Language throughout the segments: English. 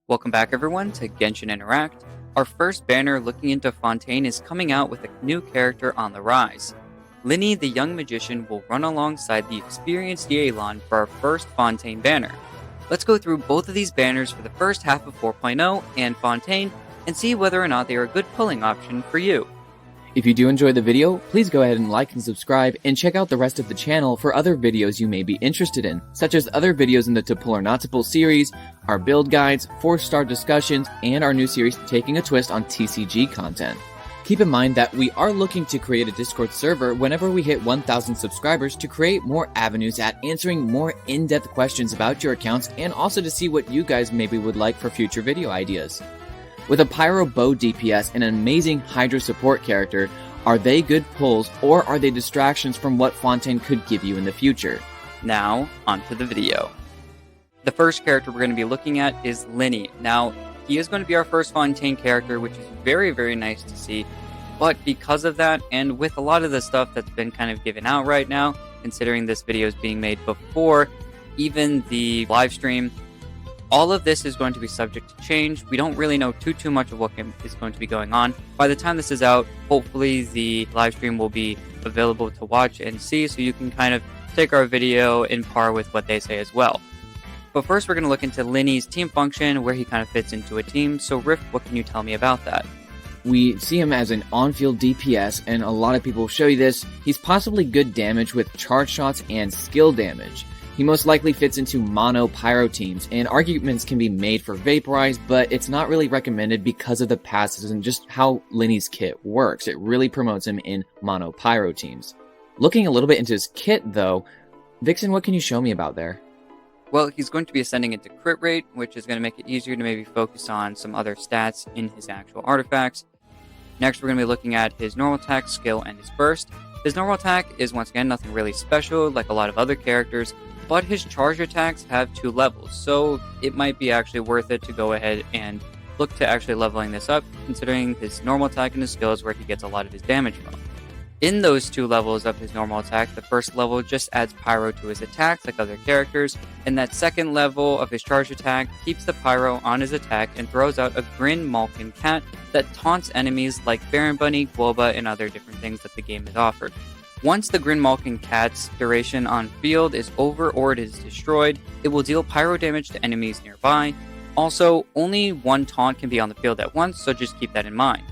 Welcome back everyone to Genshin Interact. Our first banner looking into Fontaine is coming out with a new character on the rise. Lyney the young magician will run alongside the experienced Yelan for our first Fontaine banner. Let's go through both of these banners for the first half of 4.0 and Fontaine and see whether or not they are a good pulling option for you. If you do enjoy the video, please go ahead and like and subscribe, and check out the rest of the channel for other videos you may be interested in, such as other videos in the To Pull or Not to Pull series, our build guides, 4-star discussions, and our new series Taking a Twist on TCG content. Keep in mind that we are looking to create a Discord server whenever we hit 1,000 subscribers to create more avenues at answering more in-depth questions about your accounts, and also to see what you guys maybe would like for future video ideas. With a Pyro Bow DPS and an amazing Hydra support character, are they good pulls or are they distractions from what Fontaine could give you in the future? Now, onto the video. The first character we're going to be looking at is Lyney. Now, he is going to be our first Fontaine character, which is very, very nice to see. But because of that, and with a lot of the stuff that's been kind of given out right now, considering this video is being made before even the live stream, all of this is going to be subject to change. We don't really know too much of what is going to be going on. By the time this is out, hopefully the live stream will be available to watch and see, so you can kind of take our video in par with what they say as well. But first we're going to look into Lyney's team function, where he kind of fits into a team. So Riff, what can you tell me about that? We see him as an on-field DPS, and a lot of people will show you this. He's possibly good damage with charge shots and skill damage. He most likely fits into mono pyro teams, and arguments can be made for Vaporize, but it's not really recommended because of the passives and just how Lyney's kit works. It really promotes him in mono pyro teams. Looking a little bit into his kit though, Vixen, what can you show me about there? Well, he's going to be ascending into crit rate, which is going to make it easier to maybe focus on some other stats in his actual artifacts. Next, we're going to be looking at his normal attack, skill, and his burst. His normal attack is once again nothing really special like a lot of other characters, but his charge attacks have 2 levels, so it might be actually worth it to go ahead and look to actually leveling this up, considering his normal attack and his skill is where he gets a lot of his damage from. In those 2 levels of his normal attack, the first level just adds pyro to his attacks like other characters, and that second level of his charge attack keeps the pyro on his attack and throws out a Grin Malkin cat that taunts enemies like Baron Bunny, Guoba, and other different things that the game has offered. Once the Grin Malkin cat's duration on field is over or it is destroyed, it will deal pyro damage to enemies nearby. Also, only one taunt can be on the field at once, so just keep that in mind.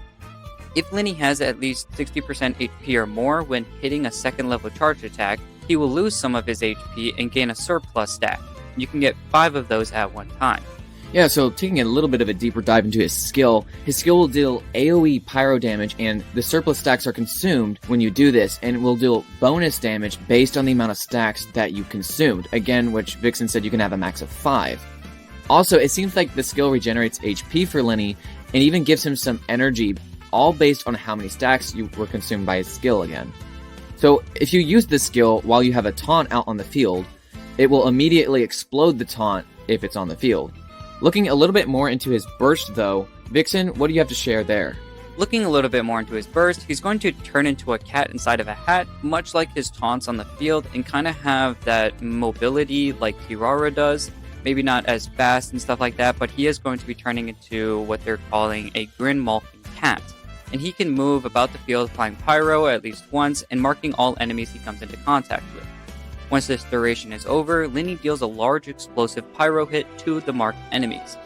If Lyney has at least 60% HP or more when hitting a second level charge attack, he will lose some of his HP and gain a surplus stack. You can get 5 of those at one time. Yeah, so taking a little bit of a deeper dive into his skill will deal AoE pyro damage, and the surplus stacks are consumed when you do this, and it will deal bonus damage based on the amount of stacks that you consumed, again, which Vixen said you can have a max of 5. Also, it seems like the skill regenerates HP for Lyney, and even gives him some energy, all based on how many stacks you were consumed by his skill again. So, if you use this skill while you have a taunt out on the field, it will immediately explode the taunt if it's on the field. Looking a little bit more into his burst though, Vixen, what do you have to share there? Looking a little bit more into his burst, he's going to turn into a cat inside of a hat, much like his taunts on the field, and kind of have that mobility like Kirara does. Maybe not as fast and stuff like that, but he is going to be turning into what they're calling a Grin Malkin cat. And he can move about the field applying pyro at least once and marking all enemies he comes into contact with. Once this duration is over, Lyney deals a large explosive pyro hit to the marked enemies.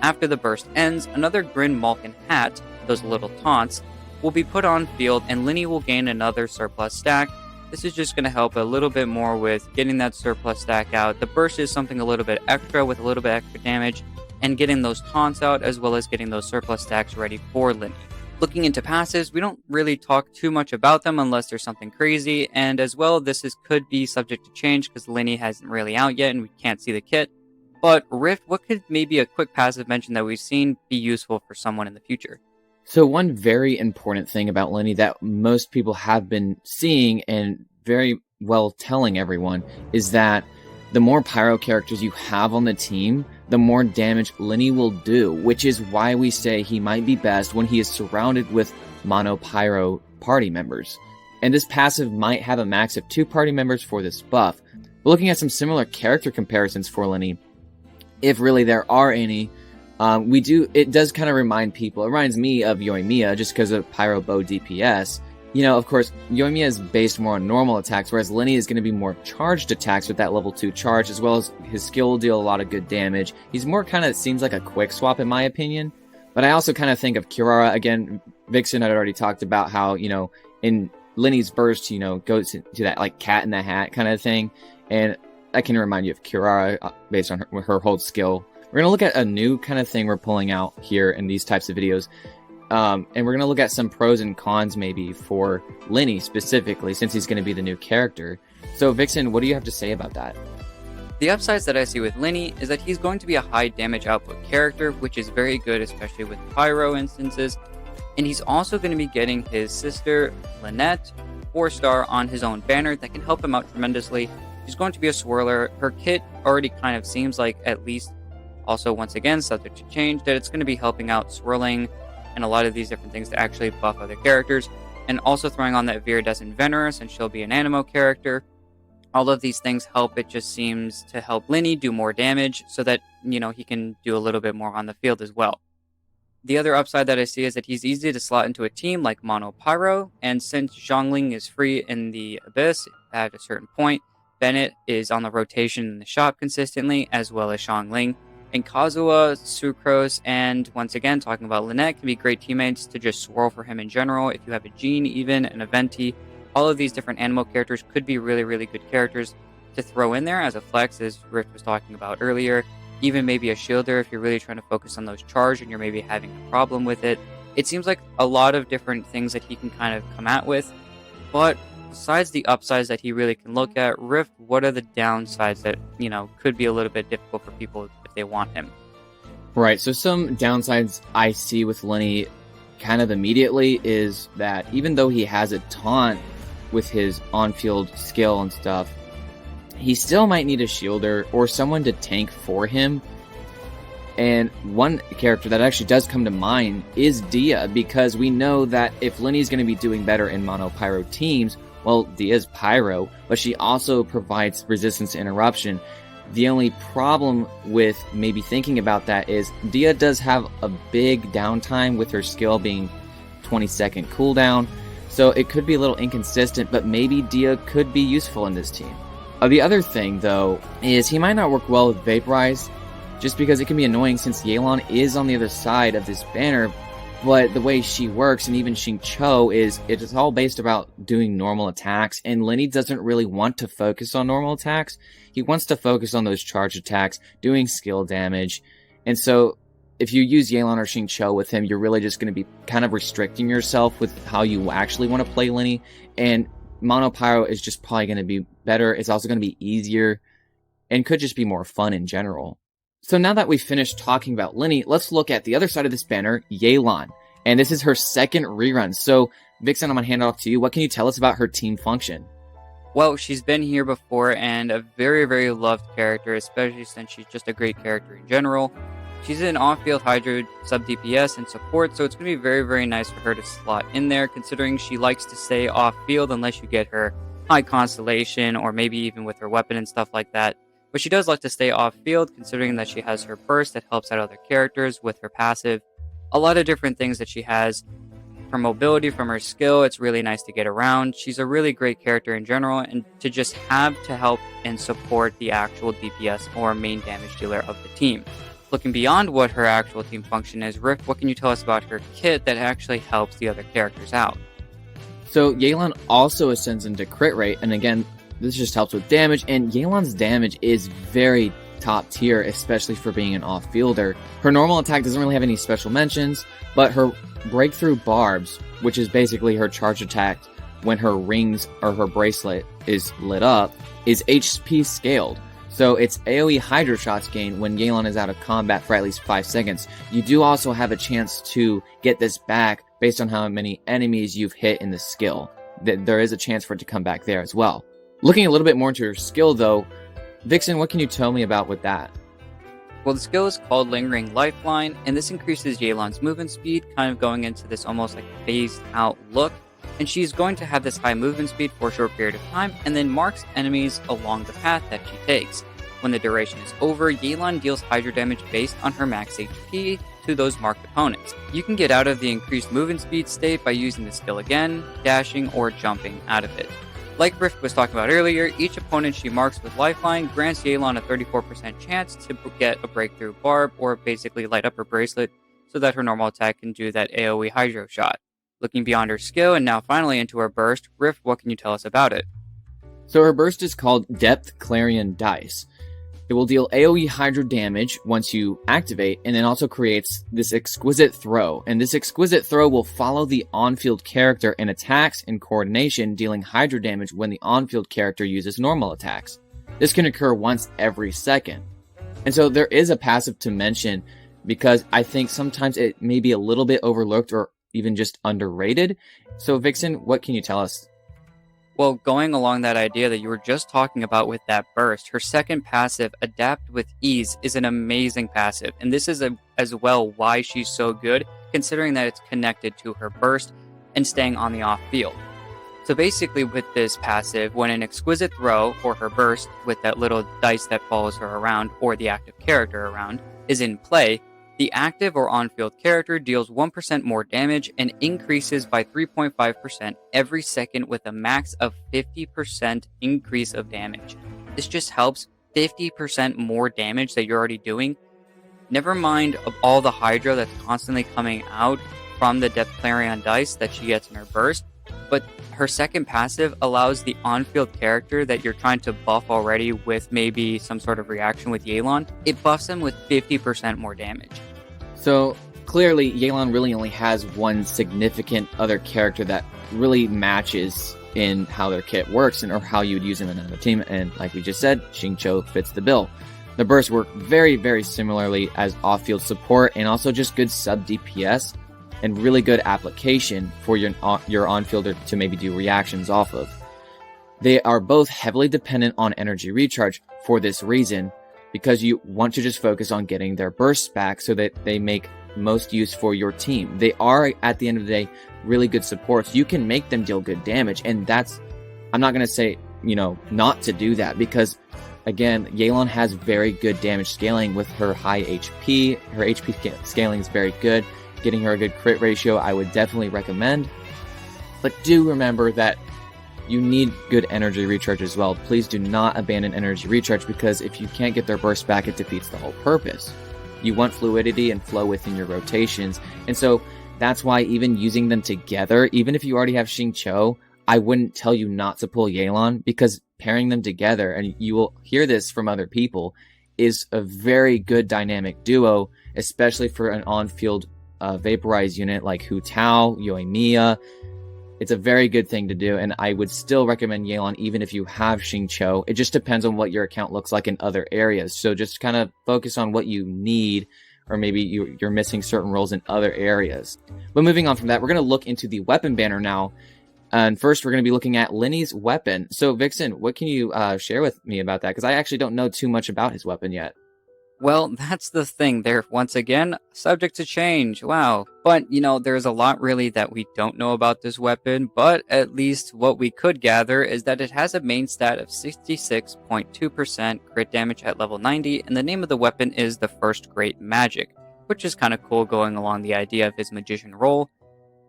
After the burst ends, another Grin Malkin hat, those little taunts, will be put on field and Lyney will gain another surplus stack. This is just going to help a little bit more with getting that surplus stack out. The burst is something a little bit extra with a little bit extra damage, and getting those taunts out as well as getting those surplus stacks ready for Lyney. Looking into passives, we don't really talk too much about them unless there's something crazy, and as well, could be subject to change because Lyney hasn't really out yet and we can't see the kit. But Riff, what could maybe a quick passive mention that we've seen be useful for someone in the future? So one very important thing about Lyney that most people have been seeing and very well telling everyone is that the more pyro characters you have on the team, the more damage Lyney will do, which is why we say he might be best when he is surrounded with mono pyro party members. And this passive might have a max of 2 party members for this buff. But looking at some similar character comparisons for Lyney, if really there are any, It does kind of remind people, it reminds me of Yoimiya just because of Pyro Bow DPS. You know, of course, Yoimiya is based more on normal attacks, whereas Lyney is going to be more charged attacks with that level 2 charge, as well as his skill will deal a lot of good damage. He's more kind of, seems like a quick swap in my opinion. But I also kind of think of Kirara. Again, Vixen had already talked about how, you know, in Lyney's burst, you know, goes to that like cat in the hat kind of thing. And that can remind you of Kirara based on her hold skill. We're going to look at a new kind of thing we're pulling out here in these types of videos. And we're going to look at some pros and cons maybe for Lyney specifically, since he's going to be the new character. So Vixen, what do you have to say about that? The upsides that I see with Lyney is that he's going to be a high damage output character, which is very good, especially with Pyro instances. And he's also going to be getting his sister, Lynette, 4-star on his own banner that can help him out tremendously. She's going to be a swirler. Her kit already kind of seems like, at least, also once again, subject to change, that it's going to be helping out swirling and a lot of these different things to actually buff other characters. And also throwing on that Viridescent Venerer, since she'll be an Animo character. All of these things help. It just seems to help Lyney do more damage so that, you know, he can do a little bit more on the field as well. The other upside that I see is that he's easy to slot into a team like Mono Pyro, and since Xiangling is free in the Abyss at a certain point, Bennett is on the rotation in the shop consistently, as well as Xiangling. And Kazuha, Sucrose, and once again, talking about Lynette, can be great teammates to just swirl for him in general. If you have a Jean even, and a Venti, all of these different Animo characters could be really, really good characters to throw in there as a flex, as Rift was talking about earlier. Even maybe a Shielder if you're really trying to focus on those charge and you're maybe having a problem with it. It seems like a lot of different things that he can kind of come at with. But besides the upsides that he really can look at, Rift, what are the downsides that, you know, could be a little bit difficult for people if they want him? Right, so some downsides I see with Lyney kind of immediately is that even though he has a taunt with his on-field skill and stuff, he still might need a shielder or someone to tank for him. And one character that actually does come to mind is Dia, because we know that if Lyney's going to be doing better in Mono Pyro teams, well, Dia's Pyro, but she also provides resistance to interruption. The only problem with maybe thinking about that is Dia does have a big downtime with her skill being 20-second cooldown, so it could be a little inconsistent, but maybe Dia could be useful in this team. The other thing, though, is he might not work well with Vaporize, just because it can be annoying since Yelan is on the other side of this banner, but the way she works, and even Xingqiu, is it is all based about doing normal attacks, and Lyney doesn't really want to focus on normal attacks. He wants to focus on those charge attacks, doing skill damage, and so if you use Yelan or Xingqiu with him, you're really just going to be kind of restricting yourself with how you actually want to play Lyney, and Mono Pyro is just probably going to be better. It's also going to be easier and could just be more fun in general. So now that we've finished talking about Lyney, let's look at the other side of this banner, Yelan. And this is her second rerun. So Vixen, I'm going to hand it off to you. What can you tell us about her team function? Well, she's been here before and a very, very loved character, especially since she's just a great character in general. She's an off-field Hydra sub-DPS and support, so it's going to be very, very nice for her to slot in there, considering she likes to stay off-field unless you get her high constellation or maybe even with her weapon and stuff like that. But she does like to stay off-field, considering that she has her burst that helps out other characters with her passive. A lot of different things that she has. Her mobility from her skill, it's really nice to get around. She's a really great character in general, and to just have to help and support the actual DPS or main damage dealer of the team. Looking beyond what her actual team function is, Rift, what can you tell us about her kit that actually helps the other characters out? So Yelan also ascends into crit rate, and again, this just helps with damage, and Yelan's damage is very top tier, especially for being an off-fielder. Her normal attack doesn't really have any special mentions, but her breakthrough barbs, which is basically her charge attack when her rings or her bracelet is lit up, is HP scaled. So it's AoE Hydra shots gained when Yelan is out of combat for at least 5 seconds. You do also have a chance to get this back based on how many enemies you've hit in the skill. There is a chance for it to come back there as well. Looking a little bit more into her skill though, Vixen, what can you tell me about with that? Well, the skill is called Lingering Lifeline, and this increases Yelan's movement speed, kind of going into this almost like phased out look. And she's going to have this high movement speed for a short period of time, and then marks enemies along the path that she takes. When the duration is over, Yelan deals Hydra damage based on her max HP to those marked opponents. You can get out of the increased movement speed state by using the skill again, dashing, or jumping out of it. Like Rift was talking about earlier, each opponent she marks with Lifeline grants Yelan a 34% chance to get a breakthrough barb or basically light up her bracelet so that her normal attack can do that AoE Hydro shot. Looking beyond her skill and now finally into her burst, Rift, what can you tell us about it? So her burst is called Depth Clarion Dice. It will deal AoE Hydra damage once you activate, and then also creates this exquisite throw. And this exquisite throw will follow the on-field character in attacks and coordination, dealing Hydra damage when the on-field character uses normal attacks. This can occur once every second. And so there is a passive to mention, because I think sometimes it may be a little bit overlooked or even just underrated. So Vixen, what can you tell us? Well, going along that idea that you were just talking about with that burst, her second passive, Adapt with Ease, is an amazing passive. And this is as well why she's so good, considering that it's connected to her burst and staying on the off field. So basically with this passive, when an exquisite throw, or her burst, with that little dice that follows her around, or the active character around, is in play, the active or on-field character deals 1% more damage and increases by 3.5% every second with a max of 50% increase of damage. This just helps 50% more damage that you're already doing. Never mind of all the Hydra that's constantly coming out from the Depth Clarion dice that she gets in her burst, but her second passive allows the on-field character that you're trying to buff already with maybe some sort of reaction with Yelan, it buffs them with 50% more damage. So clearly, Yelan really only has one significant other character that really matches in how their kit works and or how you would use them in another team, and like we just said, Xingqiu fits the bill. The bursts work very, very similarly as off-field support and also just good sub-DPS and really good application for your on-fielder to maybe do reactions off of. They are both heavily dependent on energy recharge for this reason, because you want to just focus on getting their bursts back so that they make most use for your team. They are, at the end of the day, really good supports. You can make them deal good damage, and that's, I'm not going to say, not to do that, because again, Yelan has very good damage scaling with her high HP. Her HP scaling is very good. Getting her a good crit ratio, I would definitely recommend. But do remember that you need good energy recharge as well. Please do not abandon energy recharge, because if you can't get their burst back, it defeats the whole purpose. You want fluidity and flow within your rotations. And so that's why even using them together, even if you already have Xingqiu, I wouldn't tell you not to pull Yelan, because pairing them together, and you will hear this from other people, is a very good dynamic duo, especially for an on-field vaporized unit like Hu Tao, Yoimiya. It's a very good thing to do, and I would still recommend Yelan even if you have Xingqiu. It just depends on what your account looks like in other areas. So just kind of focus on what you need, or maybe you're missing certain roles in other areas. But moving on from that, we're going to look into the weapon banner now. And first, we're going to be looking at Lyney's weapon. So Vixen, what can you share with me about that? Because I actually don't know too much about his weapon yet. Well, that's the thing. They're, once again, subject to change. Wow. But, there's a lot really that we don't know about this weapon, but at least what we could gather is that it has a main stat of 66.2% crit damage at level 90, and the name of the weapon is the First Great Magic, which is kind of cool going along the idea of his magician role.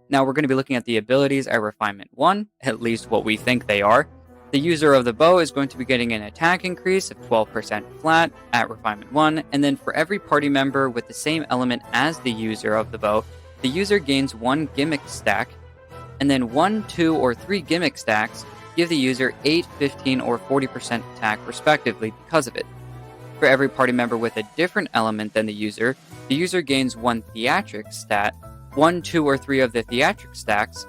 Now we're going to be looking at the abilities at Refinement 1, at least what we think they are. The user of the bow is going to be getting an attack increase of 12% flat at Refinement 1, and then for every party member with the same element as the user of the bow, the user gains 1 gimmick stack, and then 1, 2, or 3 gimmick stacks give the user 8, 15, or 40% attack respectively because of it. For every party member with a different element than the user gains 1 theatric stat. 1, 2, or 3 of the theatric stacks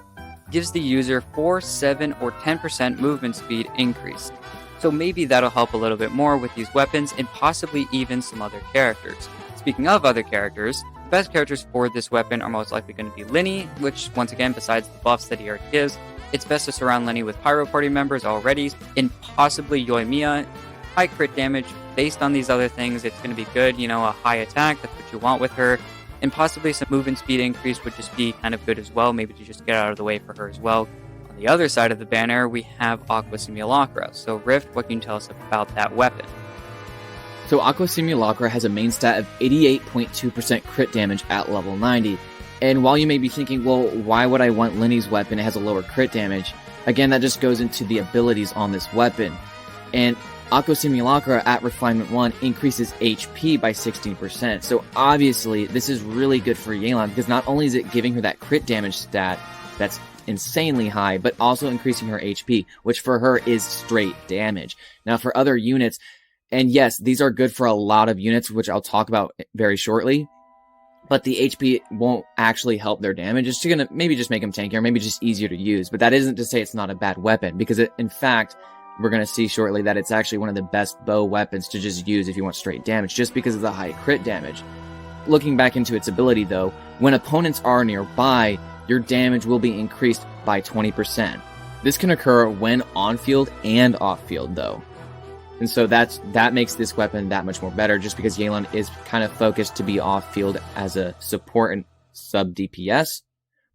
gives the user 4, 7, or 10% movement speed increase. So maybe that'll help a little bit more with these weapons and possibly even some other characters. Speaking of other characters, the best characters for this weapon are most likely going to be Lyney, which once again, besides the buffs that he already gives, it's best to surround Lyney with Pyro Party members already, and possibly Yoimiya. High crit damage based on these other things, it's going to be good, a high attack, that's what you want with her. And possibly some movement speed increase would just be kind of good as well, maybe to just get out of the way for her as well. On the other side of the banner, we have Aqua Simulacra. So Rift, what can you tell us about that weapon? So Aqua Simulacra has a main stat of 88.2% crit damage at level 90. And while you may be thinking, well, why would I want Lyney's weapon? It has a lower crit damage. Again, that just goes into the abilities on this weapon. And Aqua Simulacra at Refinement 1 increases HP by 16%. So obviously, this is really good for Yelan, because not only is it giving her that crit damage stat that's insanely high, but also increasing her HP, which for her is straight damage. Now for other units, and yes, these are good for a lot of units, which I'll talk about very shortly, but the HP won't actually help their damage. It's going to maybe just make them tankier, maybe just easier to use, but that isn't to say it's not a bad weapon, because in fact, we're going to see shortly that it's actually one of the best bow weapons to just use if you want straight damage, just because of the high crit damage. Looking back into its ability though, when opponents are nearby, your damage will be increased by 20%. This can occur when on-field and off-field though. And so that makes this weapon that much more better, just because Yelan is kind of focused to be off-field as a support and sub-DPS.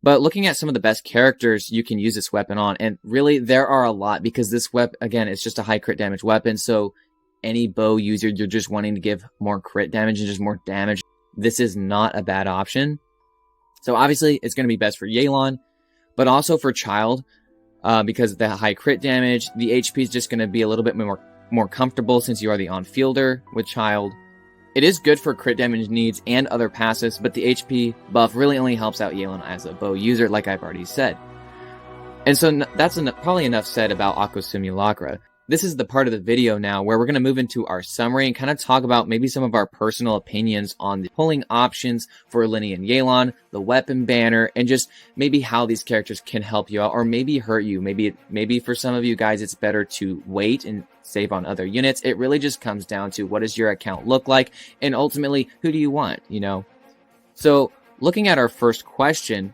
But looking at some of the best characters you can use this weapon on, and really there are a lot, because this weapon, again, it's just a high crit damage weapon, so any bow user, you're just wanting to give more crit damage and just more damage, this is not a bad option. So obviously it's going to be best for Yelan, but also for Child, because of the high crit damage, the HP is just going to be a little bit more comfortable since you are the on-fielder with Child. It is good for crit damage needs and other passives, but the HP buff really only helps out Yelan as a bow user, like I've already said. And so that's probably enough said about Aqua Simulacra. This is the part of the video now where we're going to move into our summary and kind of talk about maybe some of our personal opinions on the pulling options for Lyney and Yelan, the weapon banner, and just maybe how these characters can help you out or maybe hurt you. Maybe for some of you guys it's better to wait and save on other units. It really just comes down to what does your account look like, and ultimately who do you want, you know? So looking at our first question,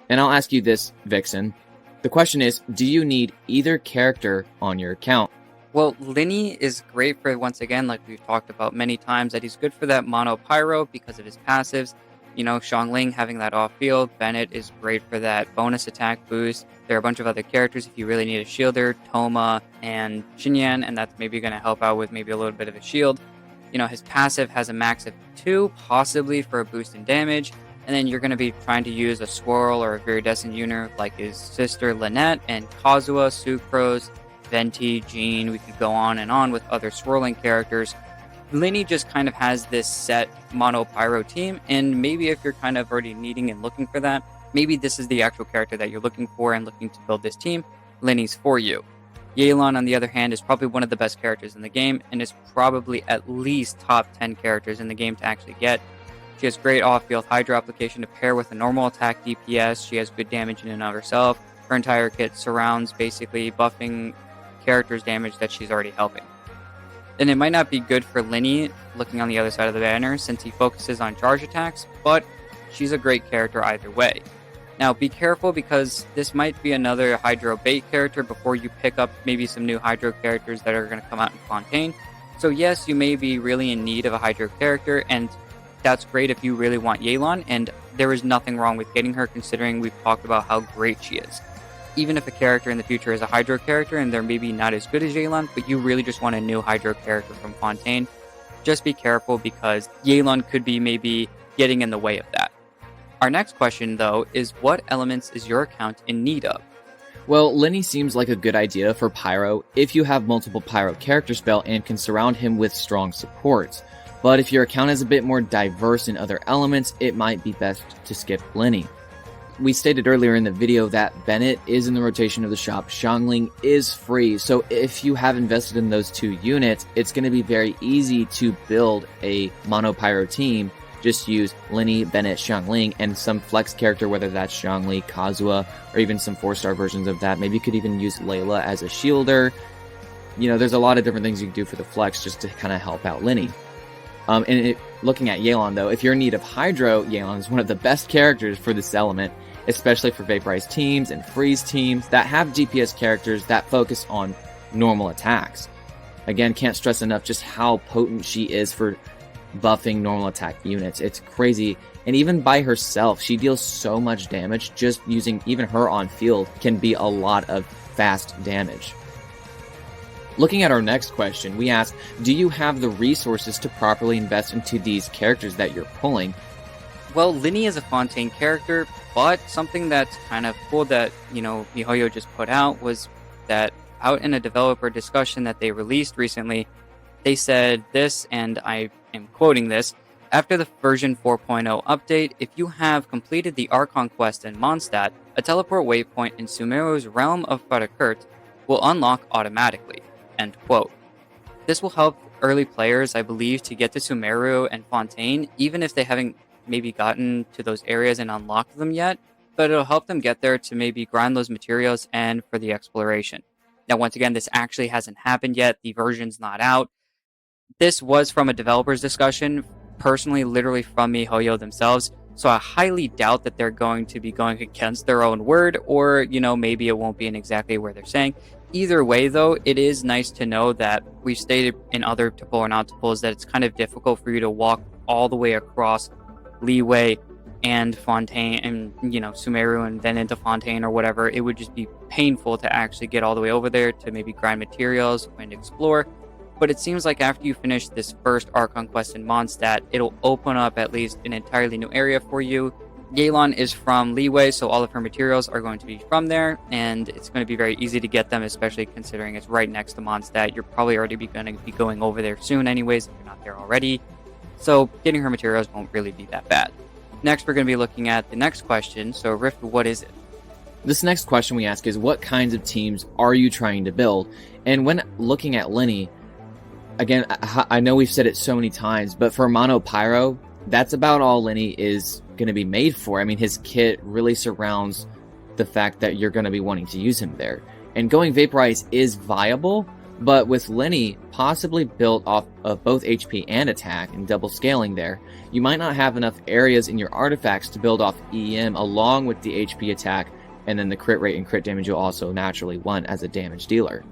and I'll ask you this, Vixen. The question is, do you need either character on your account? Well, Lyney is great for, once again, like we've talked about many times, that he's good for that mono pyro because of his passives. You know, Xiangling having that off field. Bennett is great for that bonus attack boost. There are a bunch of other characters if you really need a shielder, Toma and Xinyan, and that's maybe going to help out with maybe a little bit of a shield. You know, his passive has a max of 2, possibly for a boost in damage. And then you're going to be trying to use a Swirl or a Viridescent unit like his sister Lynette and Kazuha, Sucrose, Venti, Jean. We could go on and on with other swirling characters. Lyney just kind of has this set mono pyro team, and maybe if you're kind of already needing and looking for that, maybe this is the actual character that you're looking for and looking to build this team. Lyney's for you. Yelan, on the other hand, is probably one of the best characters in the game and is probably at least top 10 characters in the game to actually get. She has great off-field Hydra application to pair with a normal attack DPS. She has good damage in and of herself. Her entire kit surrounds basically buffing characters' damage that she's already helping. And it might not be good for Lyney looking on the other side of the banner since he focuses on charge attacks, but she's a great character either way. Now be careful because this might be another Hydro bait character before you pick up maybe some new Hydro characters that are going to come out in Fontaine. So yes, you may be really in need of a Hydro character, and that's great if you really want Yelan, and there is nothing wrong with getting her considering we've talked about how great she is. Even if a character in the future is a Hydro character and they're maybe not as good as Yelan, but you really just want a new Hydro character from Fontaine, just be careful because Yelan could be maybe getting in the way of that. Our next question, though, is what elements is your account in need of? Well, Lyney seems like a good idea for Pyro if you have multiple Pyro character spell and can surround him with strong supports. But if your account is a bit more diverse in other elements, it might be best to skip Lyney. We stated earlier in the video that Bennett is in the rotation of the shop, Xiangling is free, so if you have invested in those two units, it's going to be very easy to build a mono pyro team. Just use Lyney, Bennett, Xiangling, and some flex character, whether that's Xiangli, Kazuha, or even some 4-star versions of that. Maybe you could even use Layla as a shielder. You know, there's a lot of different things you can do for the flex just to kind of help out Lyney. Looking at Yelan, though, if you're in need of Hydro, Yelan is one of the best characters for this element, especially for vaporized teams and freeze teams that have DPS characters that focus on normal attacks. Again, can't stress enough just how potent she is for buffing normal attack units. It's crazy. And even by herself, she deals so much damage. Just using even her on field can be a lot of fast damage. Looking at our next question, we ask, do you have the resources to properly invest into these characters that you're pulling? Well, Lyney is a Fontaine character, but something that's kind of cool that, miHoYo just put out was that out in a developer discussion that they released recently, they said this, and I am quoting this: after the version 4.0 update, if you have completed the Archon quest in Mondstadt, a teleport waypoint in Sumeru's realm of Farakurt will unlock automatically. End quote. This will help early players, I believe, to get to Sumeru and Fontaine, even if they haven't maybe gotten to those areas and unlocked them yet, but it'll help them get there to maybe grind those materials and for the exploration. Now, once again, this actually hasn't happened yet. The version's not out. This was from a developer's discussion, personally, literally from miHoYo themselves, so I highly doubt that they're going to be going against their own word, or, maybe it won't be in exactly where they're saying. Either way, though, it is nice to know that we've stated in other tuple or not tuples that it's kind of difficult for you to walk all the way across Liyue and Fontaine and, Sumeru and then into Fontaine or whatever. It would just be painful to actually get all the way over there to maybe grind materials and explore. But it seems like after you finish this first Archon quest in Mondstadt, it'll open up at least an entirely new area for you. Yelan is from Liyue, so all of her materials are going to be from there, and it's going to be very easy to get them, especially considering it's right next to Mondstadt. You're probably already going to be going over there soon anyways, if you're not there already. So getting her materials won't really be that bad. Next, we're going to be looking at the next question. So, Rift, what is it? This next question we ask is, what kinds of teams are you trying to build? And when looking at Lyney, again, I know we've said it so many times, but for Mono Pyro, that's about all Lyney is going to be made for. I mean, his kit really surrounds the fact that you're going to be wanting to use him there. And going Vaporize is viable, but with Lyney possibly built off of both HP and attack and double scaling there, you might not have enough areas in your artifacts to build off EM along with the HP attack, and then the crit rate and crit damage you'll also naturally want as a damage dealer.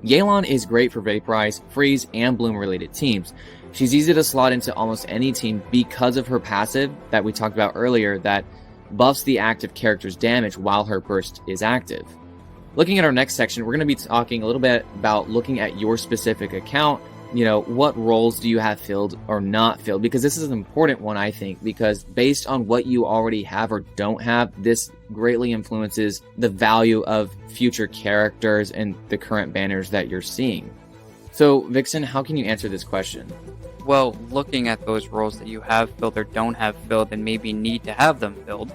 Yelan is great for Vaporize, Freeze, and Bloom related teams. She's easy to slot into almost any team because of her passive that we talked about earlier that buffs the active character's damage while her burst is active. Looking at our next section, we're going to be talking a little bit about looking at your specific account. What roles do you have filled or not filled? Because this is an important one, I think, because based on what you already have or don't have, this greatly influences the value of future characters and the current banners that you're seeing. So, Vixen, how can you answer this question? Well, looking at those roles that you have filled or don't have filled and maybe need to have them filled,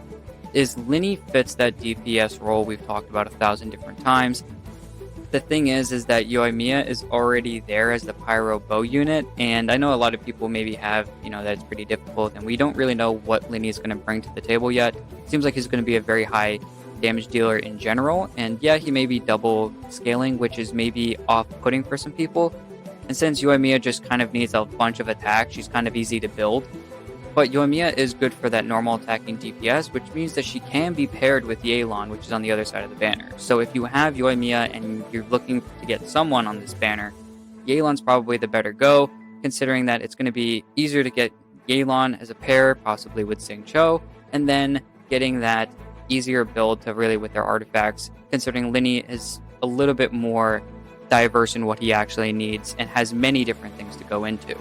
is Lyney fits that DPS role we've talked about 1,000 different times. The thing is that Yoimiya is already there as the Pyro Bow unit, and I know a lot of people maybe have, that it's pretty difficult, and we don't really know what Lyney is going to bring to the table yet. Seems like he's going to be a very high damage dealer in general, and yeah, he may be double scaling, which is maybe off-putting for some people. And since Yoimiya just kind of needs a bunch of attacks, she's kind of easy to build. But Yoimiya is good for that normal attacking DPS, which means that she can be paired with Yelan, which is on the other side of the banner. So if you have Yoimiya and you're looking to get someone on this banner, Yelan's probably the better go, considering that it's going to be easier to get Yelan as a pair, possibly with Xingqiu, and then getting that easier build to really with their artifacts, considering Lyney is a little bit more diverse in what he actually needs and has many different things to go into.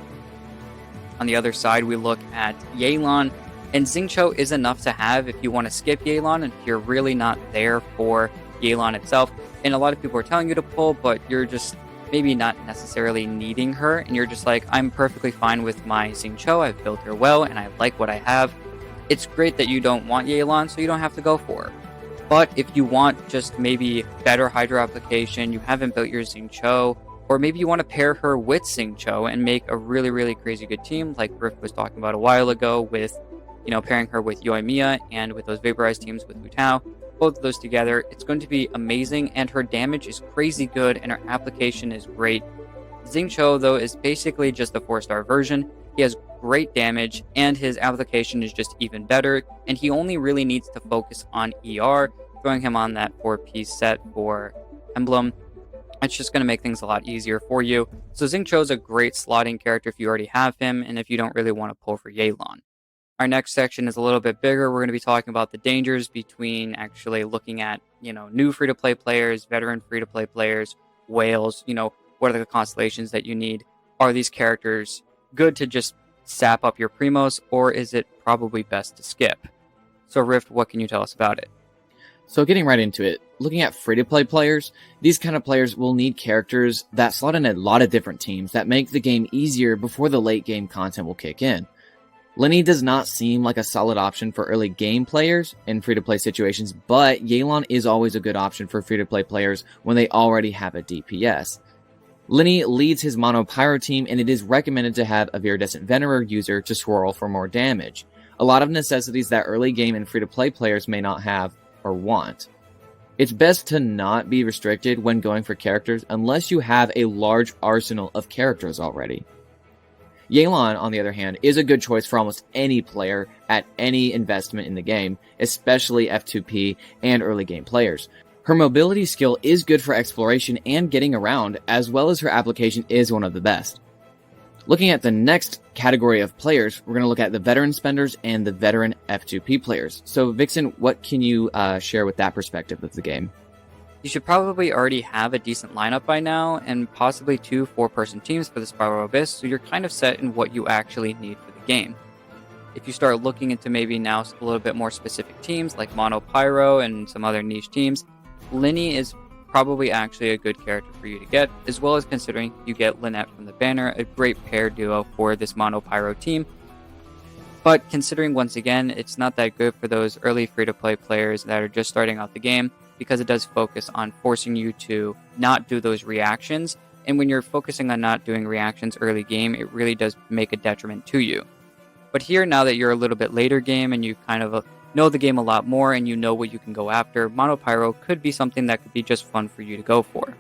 On the other side, we look at Yelan, and Xingqiu is enough to have if you want to skip Yelan and if you're really not there for Yelan itself. And a lot of people are telling you to pull, but you're just maybe not necessarily needing her, and you're just like, I'm perfectly fine with my Xingqiu, I've built her well, and I like what I have. It's great that you don't want Yelan, so you don't have to go for her. But if you want just maybe better Hydro application, you haven't built your Xingqiu, or maybe you want to pair her with Xingqiu and make a really, really crazy good team, like Rift was talking about a while ago with, pairing her with Yoimiya and with those Vaporized teams with Wu Tao. Both of those together, it's going to be amazing, and her damage is crazy good, and her application is great. Xingqiu, though, is basically just a 4-star version. He has great damage, and his application is just even better, and he only really needs to focus on ER, throwing him on that 4-piece set for Emblem. It's just going to make things a lot easier for you. So Xingqiu is a great slotting character if you already have him, and if you don't really want to pull for Yelan. Our next section is a little bit bigger. We're going to be talking about the dangers between actually looking at, new free-to-play players, veteran free-to-play players, whales, What are the constellations that you need? Are these characters good to just sap up your primos, or is it probably best to skip? So Rift, what can you tell us about it? So getting right into it, looking at free-to-play players, these kind of players will need characters that slot in a lot of different teams that make the game easier before the late game content will kick in. Lyney does not seem like a solid option for early game players in free-to-play situations, but Yelan is always a good option for free-to-play players when they already have a DPS. Lyney leads his mono pyro team, and it is recommended to have a Viridescent Venerer user to swirl for more damage. A lot of necessities that early game and free-to-play players may not have or want. It's best to not be restricted when going for characters unless you have a large arsenal of characters already. Yelan, on the other hand, is a good choice for almost any player at any investment in the game, especially F2P and early game players. Her mobility skill is good for exploration and getting around, as well as her application is one of the best. Looking at the next category of players, we're going to look at the veteran spenders and the veteran F2P players. So Vixen, what can you share with that perspective of the game? You should probably already have a decent lineup by now, and possibly 2 4-person teams for the Spiral Abyss, so you're kind of set in what you actually need for the game. If you start looking into maybe now a little bit more specific teams, like Mono Pyro and some other niche teams, Lyney is probably actually a good character for you to get, as well as considering you get Lynette from the banner, a great pair duo for this Mono Pyro team. But considering once again, it's not that good for those early free-to-play players that are just starting out the game, because it does focus on forcing you to not do those reactions, and when you're focusing on not doing reactions early game, it really does make a detriment to you. But here, now that you're a little bit later game and you kind of know the game a lot more and you know what you can go after, Mono Pyro could be something that could be just fun for you to go for.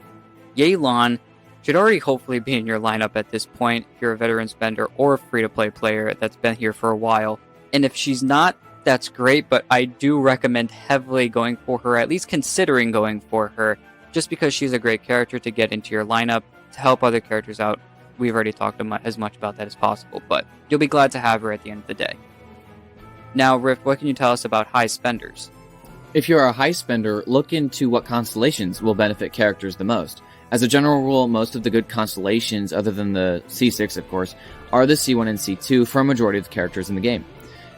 Yelan should already hopefully be in your lineup at this point if you're a veteran spender or a free-to-play player that's been here for a while. And if she's not, that's great, but I do recommend heavily going for her, at least considering going for her, just because she's a great character to get into your lineup to help other characters out. We've already talked as much about that as possible, but you'll be glad to have her at the end of the day. Now, Riff, what can you tell us about high spenders? If you're a high spender, look into what constellations will benefit characters the most. As a general rule, most of the good constellations, other than the C6 of course, are the C1 and C2 for a majority of the characters in the game.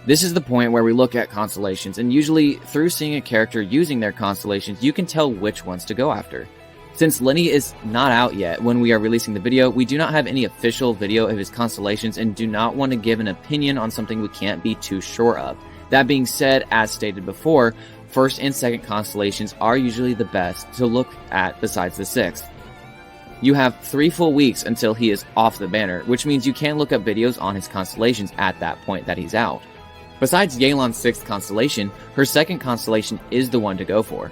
This is the point where we look at constellations, and usually through seeing a character using their constellations, you can tell which ones to go after. Since Lyney is not out yet when we are releasing the video, we do not have any official video of his constellations and do not want to give an opinion on something we can't be too sure of. That being said, as stated before, first and second constellations are usually the best to look at besides the sixth. You have 3 full weeks until he is off the banner, which means you can look up videos on his constellations at that point that he's out. Besides Yelan's 6th constellation, her 2nd constellation is the one to go for.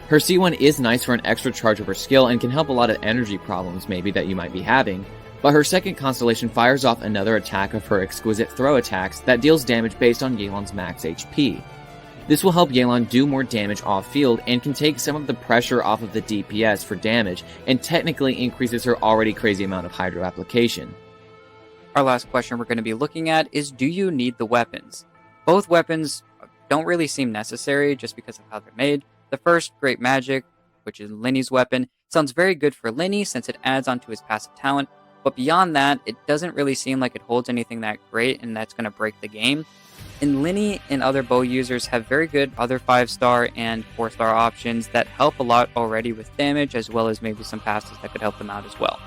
Her C1 is nice for an extra charge of her skill and can help a lot of energy problems maybe that you might be having, but her 2nd constellation fires off another attack of her exquisite throw attacks that deals damage based on Yelan's max HP. This will help Yelan do more damage off-field and can take some of the pressure off of the DPS for damage and technically increases her already crazy amount of Hydro application. Our last question we're going to be looking at is, do you need the weapons? Both weapons don't really seem necessary just because of how they're made. The first, Great Magic, which is Lyney's weapon, sounds very good for Lyney since it adds onto his passive talent, but beyond that, it doesn't really seem like it holds anything that great and that's going to break the game. And Lyney and other bow users have very good other 5-star and 4-star options that help a lot already with damage, as well as maybe some passes that could help them out as well.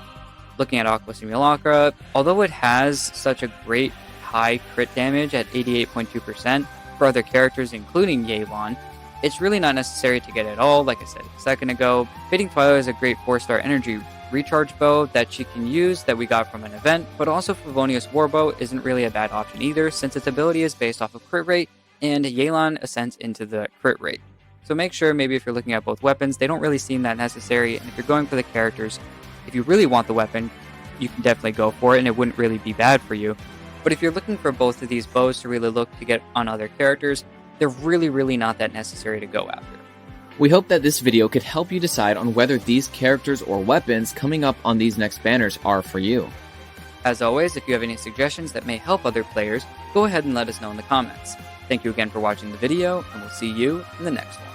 Looking at Aqua Simulacra, although it has such a great high crit damage at 88.2% for other characters including Yelan, it's really not necessary to get it all. Like I said a second ago, Fading Twilight is a great 4-star energy recharge bow that she can use that we got from an event, but also Favonius Warbow isn't really a bad option either, since its ability is based off of crit rate, and Yelan ascends into the crit rate. So make sure maybe if you're looking at both weapons, they don't really seem that necessary, and if you're going for the characters, if you really want the weapon, you can definitely go for it, and it wouldn't really be bad for you. But if you're looking for both of these bows to really look to get on other characters, they're really not that necessary to go after. We hope that this video could help you decide on whether these characters or weapons coming up on these next banners are for you. As always, if you have any suggestions that may help other players, go ahead and let us know in the comments. Thank you again for watching the video, and we'll see you in the next one.